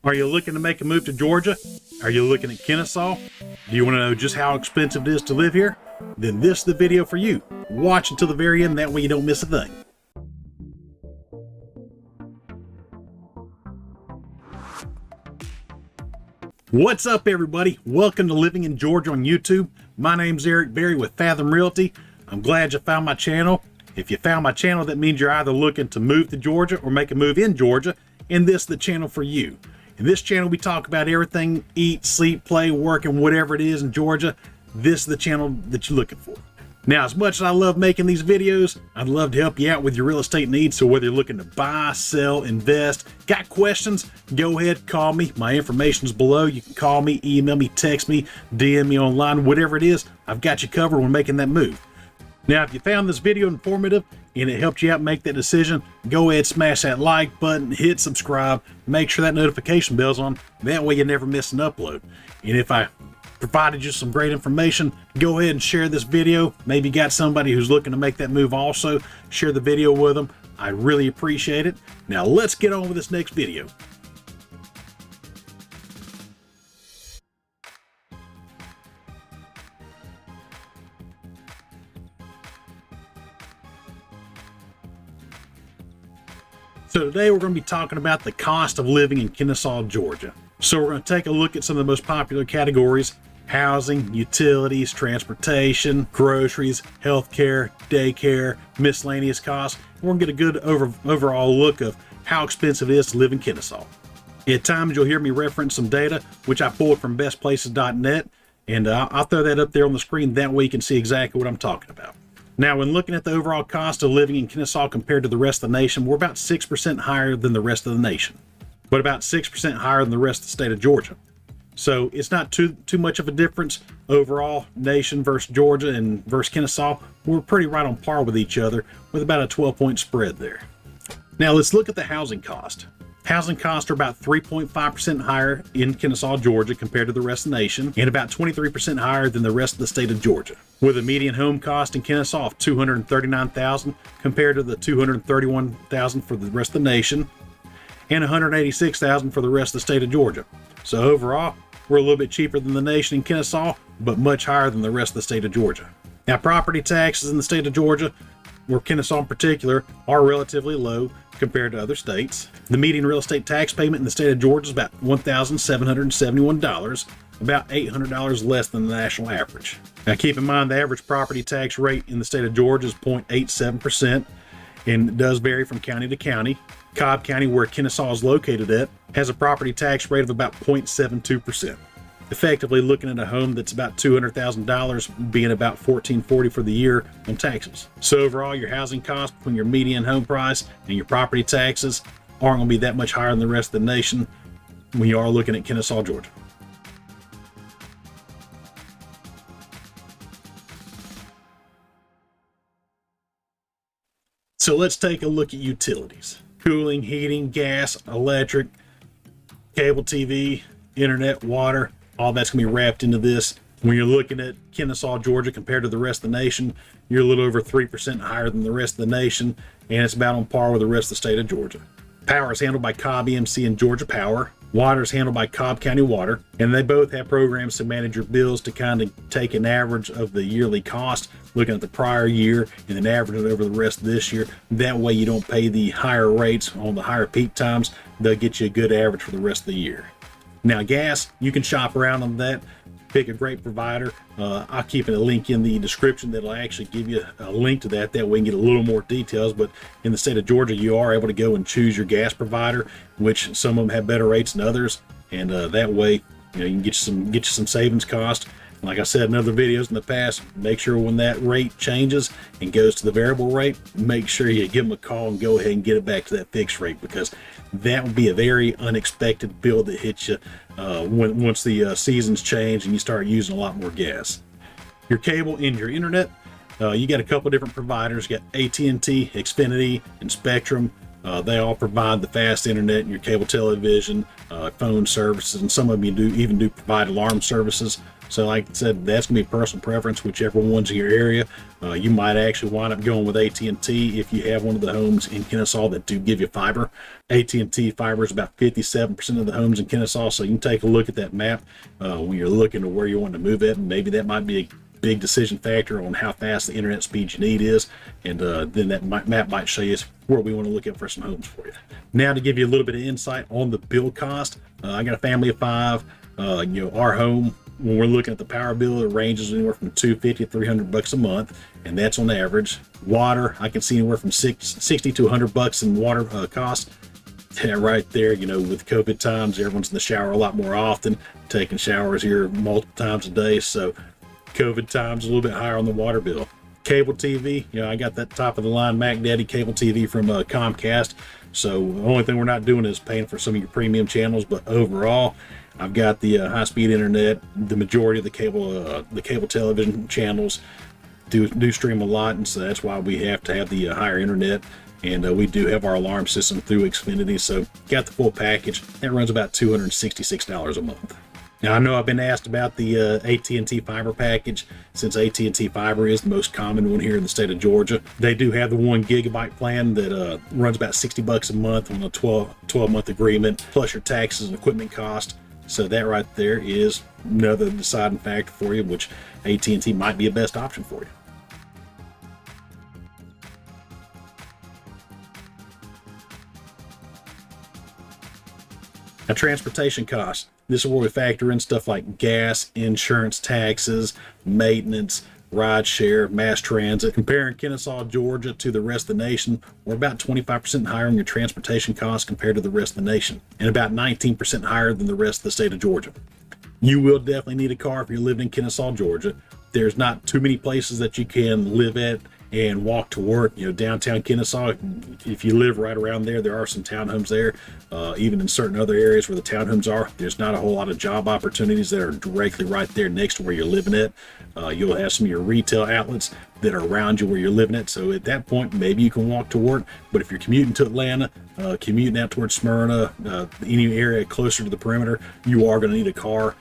Are you looking to make a move to Georgia? Are you looking at Kennesaw? Do you want to know just how expensive it is to live here? Then this is the video for you. Watch until the very end, that way you don't miss a thing. What's up, everybody? Welcome to Living in Georgia on YouTube. My name's Eric Berry with Fathom Realty. I'm glad you found my channel. If you found my channel, that means you're either looking to move to Georgia or make a move in Georgia, and this is the channel for you. In this channel, we talk about everything: eat, sleep, play, work, and whatever it is in Georgia. This is the channel that you're looking for. Now, as much as I love making these videos, I'd love to help you out with your real estate needs. So whether you're looking to buy, sell, invest, got questions, go ahead, call me. My information is below. You can call me, email me, text me, DM me online, whatever it is. I've got you covered when making that move. Now, if you found this video informative and it helped you out make that decision, go ahead, smash that like button, hit subscribe, make sure that notification bell's on. That way you never miss an upload. And if I provided you some great information, go ahead and share this video. Maybe you got somebody who's looking to make that move also. Share the video with them. I really appreciate it. Now let's get on with this next video. So today we're going to be talking about the cost of living in Kennesaw, Georgia. So we're going to take a look at some of the most popular categories: housing, utilities, transportation, groceries, healthcare, daycare, miscellaneous costs. We're going to get a good overall look of how expensive it is to live in Kennesaw. At times you'll hear me reference some data which I pulled from bestplaces.net, and I'll throw that up there on the screen. That way you can see exactly what I'm talking about. Now, when looking at the overall cost of living in Kennesaw compared to the rest of the nation, we're about 6% higher than the rest of the nation, but about 6% higher than the rest of the state of Georgia. So it's not too much of a difference overall, nation versus Georgia and versus Kennesaw. We're pretty right on par with each other with about a 12-point spread there. Now let's look at the housing cost. Housing costs are about 3.5% higher in Kennesaw, Georgia compared to the rest of the nation, and about 23% higher than the rest of the state of Georgia, with a median home cost in Kennesaw of $239,000 compared to the $231,000 for the rest of the nation, and $186,000 for the rest of the state of Georgia. So overall, we're a little bit cheaper than the nation in Kennesaw, but much higher than the rest of the state of Georgia. Now, property taxes in the state of Georgia, or Kennesaw in particular, are relatively low compared to other states. The median real estate tax payment in the state of Georgia is about $1,771, about $800 less than the national average. Now, keep in mind the average property tax rate in the state of Georgia is 0.87%, and it does vary from county to county. Cobb County, where Kennesaw is located at, has a property tax rate of about 0.72%. Effectively looking at a home that's about $200,000 being about $1,440 for the year on taxes. So overall, your housing cost between your median home price and your property taxes aren't going to be that much higher than the rest of the nation when you are looking at Kennesaw, Georgia. So let's take a look at utilities: cooling, heating, gas, electric, cable TV, internet, water. All that's going to be wrapped into this. When you're looking at Kennesaw, Georgia compared to the rest of the nation, you're a little over 3% higher than the rest of the nation, and it's about on par with the rest of the state of Georgia. Power is handled by Cobb EMC and Georgia Power. Water is handled by Cobb County Water, and they both have programs to manage your bills to kind of take an average of the yearly cost, looking at the prior year and then average it over the rest of this year. That way you don't pay the higher rates on the higher peak times. They'll get you a good average for the rest of the year. Now, gas, you can shop around on that, pick a great provider. I'll keep a link in the description that'll actually give you a link to that. That way you can get a little more details. But in the state of Georgia, you are able to go and choose your gas provider, which some of them have better rates than others. And that way, you can get you some savings cost. Like I said in other videos in the past, make sure when that rate changes and goes to the variable rate, make sure you give them a call and go ahead and get it back to that fixed rate, because that would be a very unexpected bill that hits you once the seasons change and you start using a lot more gas. Your cable and your internet, you got a couple different providers. You got AT&T, Xfinity, and Spectrum. They all provide the fast internet and your cable television, phone services, and some of them even do provide alarm services. So like I said, that's going to be personal preference, whichever one's in your area. You might actually wind up going with AT&T if you have one of the homes in Kennesaw that do give you fiber. AT&T fiber is about 57% of the homes in Kennesaw, so you can take a look at that map when you're looking to where you want to move it, and maybe that might be a big decision factor on how fast the internet speed you need is, and then that map might show you where we want to look at for some homes for you. Now, to give you a little bit of insight on the bill cost, I got a family of 5. Our home, when we're looking at the power bill, it ranges anywhere from $250 to $300 a month, and that's on average. Water, I can see anywhere from $60 to $100 in water costs. Yeah, right there, with COVID times, everyone's in the shower a lot more often, taking showers here multiple times a day, so COVID times a little bit higher on the water bill. Cable TV, I got that top of the line Mac Daddy cable TV from Comcast, so the only thing we're not doing is paying for some of your premium channels, but overall I've got the high-speed internet. The majority of the cable television channels do stream a lot, and so that's why we have to have the higher internet. And we do have our alarm system through Xfinity, so got the full package. That runs about $266 a month. Now, I know I've been asked about the AT&T fiber package, since AT&T fiber is the most common one here in the state of Georgia. They do have the 1 gigabyte plan that runs about $60 a month on a 12-month agreement, plus your taxes and equipment cost. So that right there is another deciding factor for you, which AT&T might be a best option for you. Now, transportation costs. This is where we factor in stuff like gas, insurance, taxes, maintenance, ride share, mass transit. Comparing Kennesaw, Georgia to the rest of the nation, we're about 25% higher on your transportation costs compared to the rest of the nation, and about 19% higher than the rest of the state of Georgia. You will definitely need a car if you're living in Kennesaw, Georgia. There's not too many places that you can live at and walk to work. Downtown Kennesaw, if you live right around there are some townhomes there. Even in certain other areas where the townhomes are, there's not a whole lot of job opportunities that are directly right there next to where you're living at. You'll have some of your retail outlets that are around you where you're living at, so at that point maybe you can walk to work. But if you're commuting to Atlanta, commuting out towards Smyrna, any area closer to the perimeter, you are going to need a car.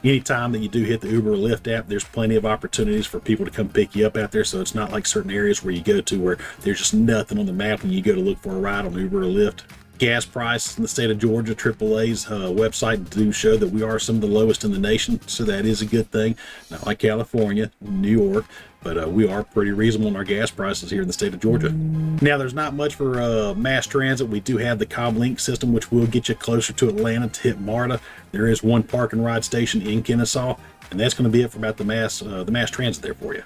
Anytime that you do hit the Uber or Lyft app, there's plenty of opportunities for people to come pick you up out there, so it's not like certain areas where you go to where there's just nothing on the map when you go to look for a ride on Uber or Lyft. Gas prices in the state of Georgia, AAA's website do show that we are some of the lowest in the nation, so that is a good thing. Not like California, New York, but we are pretty reasonable on our gas prices here in the state of Georgia. Now, there's not much for mass transit. We do have the Cobb Link system, which will get you closer to Atlanta to hit MARTA. There is one park and ride station in Kennesaw, and that's going to be it for about the mass transit there for you.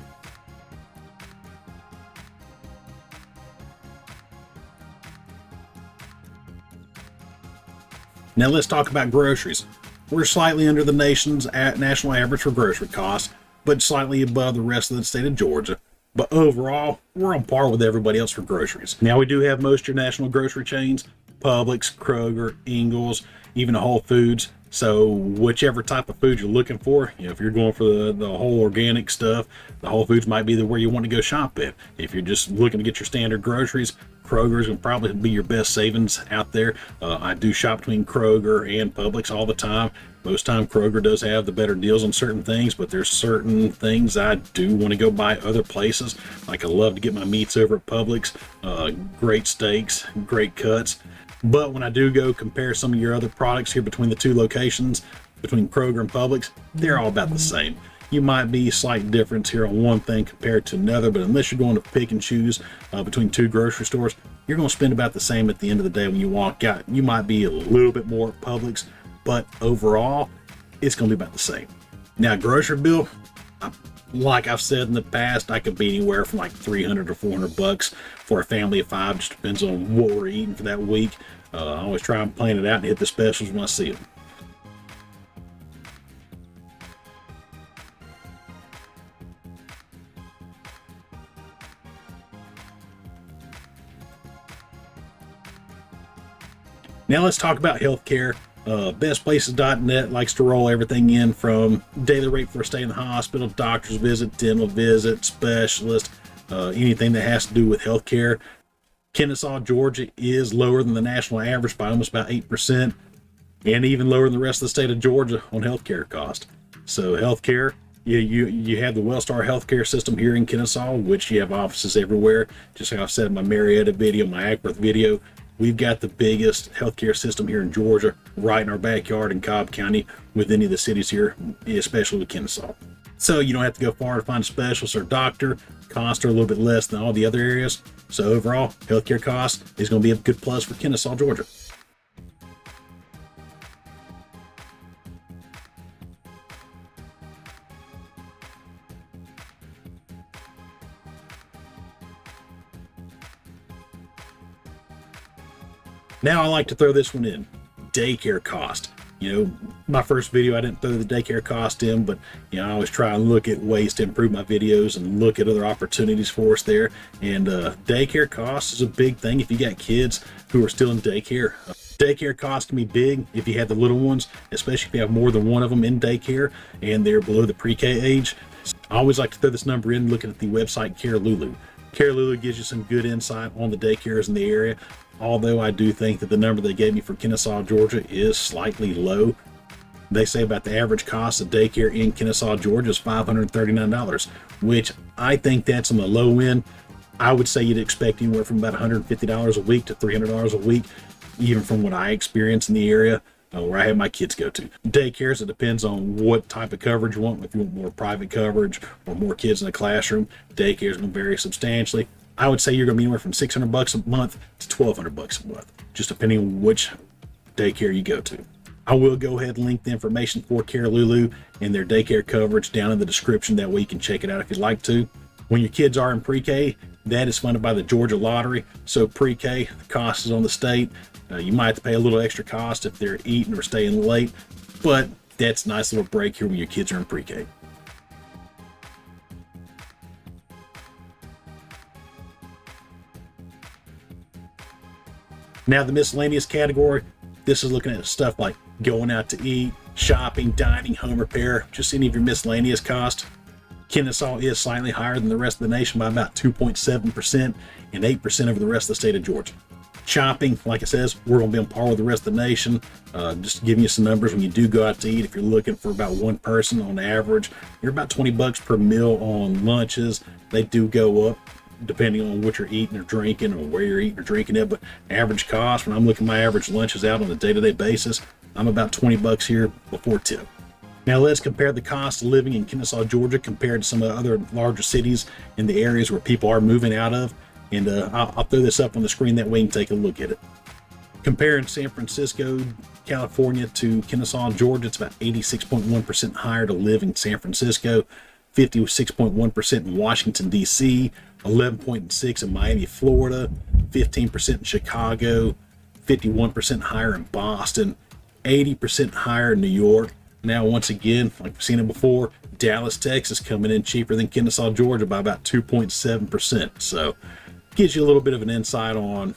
Now let's talk about groceries. We're slightly under the nation's national average for grocery costs, but slightly above the rest of the state of Georgia. But overall, we're on par with everybody else for groceries. Now, we do have most of your national grocery chains, Publix, Kroger, Ingles, even Whole Foods. So whichever type of food you're looking for, if you're going for the whole organic stuff, the Whole Foods might be where you want to go shop at. If you're just looking to get your standard groceries, Kroger's going to probably be your best savings out there. I do shop between Kroger and Publix all the time. Most time Kroger does have the better deals on certain things, but there's certain things I do want to go buy other places. Like, I love to get my meats over at Publix. Great steaks, great cuts. But when I do go compare some of your other products here between the two locations, between Kroger and Publix, they're all about the same. You might be a slight difference here on one thing compared to another, but unless you're going to pick and choose between two grocery stores, you're going to spend about the same at the end of the day when you walk out. You might be a little bit more at Publix, but overall, it's going to be about the same. Now, grocery bill, like I've said in the past, I could be anywhere from like $300 to $400 for a family of 5. Just depends on what we're eating for that week. I always try and plan it out and hit the specials when I see them. Now let's talk about healthcare. Bestplaces.net likes to roll everything in from daily rate for a stay in the hospital, doctor's visit, dental visit, specialist, anything that has to do with healthcare. Kennesaw, Georgia is lower than the national average by almost about 8%, and even lower than the rest of the state of Georgia on healthcare cost. So healthcare, you have the Wellstar healthcare system here in Kennesaw, which you have offices everywhere. Just like I've said in my Marietta video, my Ackworth video, we've got the biggest healthcare system here in Georgia, right in our backyard in Cobb County, with any of the cities here, especially with Kennesaw. So you don't have to go far to find a specialist or doctor. Costs are a little bit less than all the other areas. So overall, healthcare costs is going to be a good plus for Kennesaw, Georgia. Now I like to throw this one in, daycare cost. You know, my first video, I didn't throw the daycare cost in, but, you know, I always try and look at ways to improve my videos and look at other opportunities for us there. And daycare costs is a big thing if you got kids who are still in daycare. Daycare costs can be big if you have the little ones, especially if you have more than one of them in daycare and they're below the pre-K age. I always like to throw this number in looking at the website Care Lulu. Care Lulu gives you some good insight on the daycares in the area. Although I do think that the number they gave me for Kennesaw, Georgia is slightly low. They say about the average cost of daycare in Kennesaw, Georgia is $539, which I think that's on the low end. I would say you'd expect anywhere from about $150 a week to $300 a week, even from what I experience in the area where I have my kids go to. Daycares, it depends on what type of coverage you want. If you want more private coverage or more kids in the classroom, daycare is going to vary substantially. I would say you're going to be anywhere from $600 a month to $1,200 a month, just depending on which daycare you go to. I will go ahead and link the information for Care Lulu and their daycare coverage down in the description. That way you can check it out if you'd like to. When your kids are in pre-K, that is funded by the Georgia Lottery. So pre-K, the cost is on the state. You might have to pay a little extra cost if they're eating or staying late, but that's a nice little break here when your kids are in pre-K. Now the miscellaneous category, this is looking at stuff like going out to eat, shopping, dining, home repair, just any of your miscellaneous costs. Kennesaw is slightly higher than the rest of the nation by about 2.7% and 8% over the rest of the state of Georgia. Shopping, like it says, we're going to be on par with the rest of the nation. Just giving you some numbers, when you do go out to eat, if you're looking for about one person on average, you're about $20 per meal on lunches. They do go up depending on what you're eating or drinking or where you're eating or drinking it, but average cost, when I'm looking at my average lunches out on a day-to-day basis, I'm about $20 here before tip. Now let's compare the cost of living in Kennesaw, Georgia compared to some of the other larger cities in the areas where people are moving out of, and I'll throw this up on the screen, that way you can take a look at it. Comparing San Francisco, California to Kennesaw, Georgia, it's about 86.1% higher to live in San Francisco, 56.1% in Washington, D.C., 11.6% in Miami, Florida, 15% in Chicago, 51% higher in Boston, 80% higher in New York. Now, once again, like we've seen it before, Dallas, Texas coming in cheaper than Kennesaw, Georgia by about 2.7%. So gives you a little bit of an insight on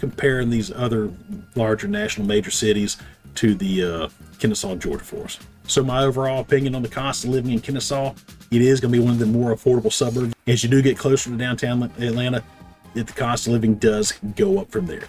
comparing these other larger national major cities to the Kennesaw, Georgia for us. So my overall opinion on the cost of living in Kennesaw, it is going to be one of the more affordable suburbs. As you do get closer to downtown Atlanta, the cost of living does go up from there.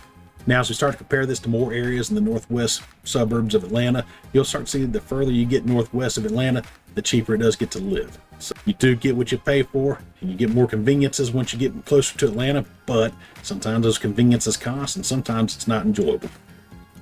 Now, as we start to compare this to more areas in the northwest suburbs of Atlanta, you'll start to see the further you get northwest of Atlanta, the cheaper it does get to live. So you do get what you pay for, and you get more conveniences once you get closer to Atlanta, but sometimes those conveniences cost, and sometimes it's not enjoyable.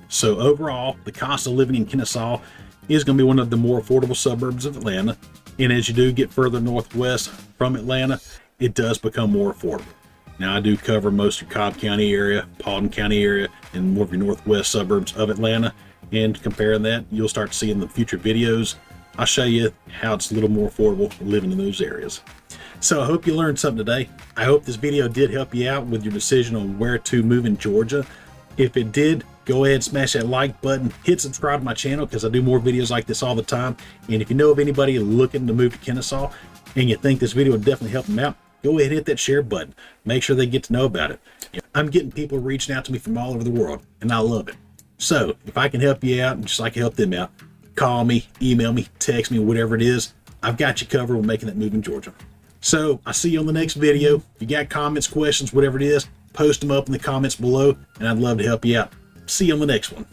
So overall, the cost of living in Kennesaw is going to be one of the more affordable suburbs of Atlanta. And as you do get further northwest from Atlanta, it does become more affordable. Now, I do cover most of Cobb County area, Paulding County area, and more of your northwest suburbs of Atlanta. And comparing that, you'll start to see in the future videos, I'll show you how it's a little more affordable living in those areas. So I hope you learned something today. I hope this video did help you out with your decision on where to move in Georgia. If it did, go ahead and smash that like button, hit subscribe to my channel because I do more videos like this all the time. And if you know of anybody looking to move to Kennesaw and you think this video would definitely help them out, go ahead and hit that share button. Make sure they get to know about it. I'm getting people reaching out to me from all over the world, and I love it. So if I can help you out, and just like I help them out, call me, email me, text me, whatever it is. I've got you covered with making that move in Georgia. So I'll see you on the next video. If you got comments, questions, whatever it is, post them up in the comments below, and I'd love to help you out. See you on the next one.